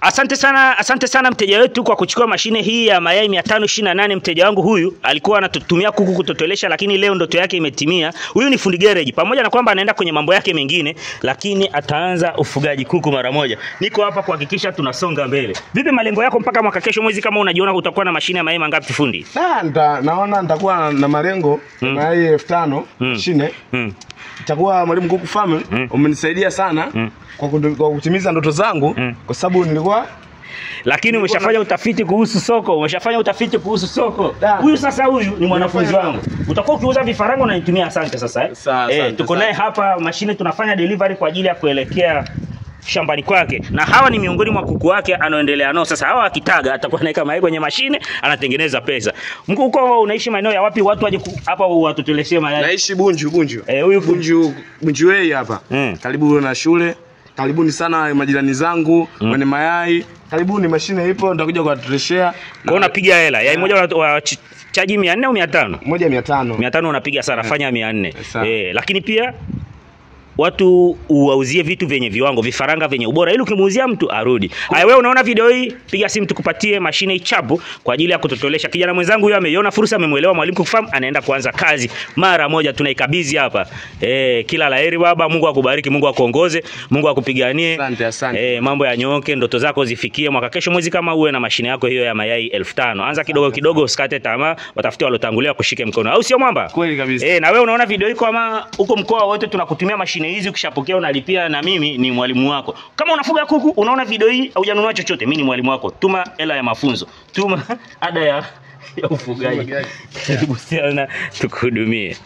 Asante sana mteja wetu kwa kuchukua mashine hii ya mayai 528. Mteja wangu huyu alikuwa anatutumia kuku kutotolesha, lakini leo ndoto yake imetimia. Huyu ni fundi garage, pamoja na kwamba anaenda kwenye mambo yake mengine, lakini ataanza ufugaji kuku mara moja. Niko hapa kuhakikisha tunasonga mbele. Vipi malengo yako mpaka mwaka kesho mwezi, kama unajiona utakuwa na mashine ya mayai mangapi fundi? Naona nitakuwa na malengo mayai 5000 mashine. Itakuwa Mwalimu Kuku Farm umenisaidia sana kwa kutimiza ndoto zangu, kwa sababu nilikuwa. Lakini umeshafanya utafiti kuhusu soko, Huyu sasa ni mwanafunzi wangu. Utakuwa ukiuza vifaranga na nitumia. Asante sasa. Tuko naye hapa mashine, tunafanya delivery kwa ajili ya kuelekea shambani kwake, na hawa ni miongoni mwa kuku wake anaoendelea nao. Sasa hawa akitaga atakuwa anaweka mayai kwenye mashine, anatengeneza pesa. Mkuko unaishi maeneo ya wapi? Watu waje hapa watutoleshie mayai. Naishi Bunju. Huyu Bunju wei hapa. Karibu na shule. Karibuni sana majirani zangu wenye mayai. Karibuni, mashine ipo, nitakuja kuwatoleshea. Kwa unapiga hela. Yai moja wa chaji 400 au 500? Moja 500. 500 unapiga sana, fanya 400. Lakini pia watu uwauzie vitu vyenye viwango, vifaranga vyenye ubora, ili ukimuuzia mtu arudi. Haya, wewe unaona video hii, piga simu tukupatie mashine ichapu kwa ajili ya kutotolesha. Kijana mwenzangu huyo ameiona fursa, amemuelewa Mwalimu Kuku Farm, anaenda kuanza kazi mara moja, tunaikabidhi hapa. Kila laheri baba, Mungu akubariki, Mungu akuongoze, Mungu akupiganie. Asante. Mambo ya nyoke, ndoto zako zifikie. Mwaka kesho mwezi kama uwe na mashine yako hiyo ya mayai 5000. Anza kidogo kidogo, usikate tamaa, watafutie walotangulia kushike mkono. Au sio mwamba? Kweli kabisa. Na wewe unaona video hii, kama uko mkoa wote tunakutumia mashine hizi, ukishapokea unalipia, na mimi ni mwalimu wako. Kama unafuga kuku, unaona video hii hujanunua chochote, mimi ni mwalimu wako. Tuma hela ya mafunzo, tuma ada ya ufugaji. Karibu sana tukuhudumie.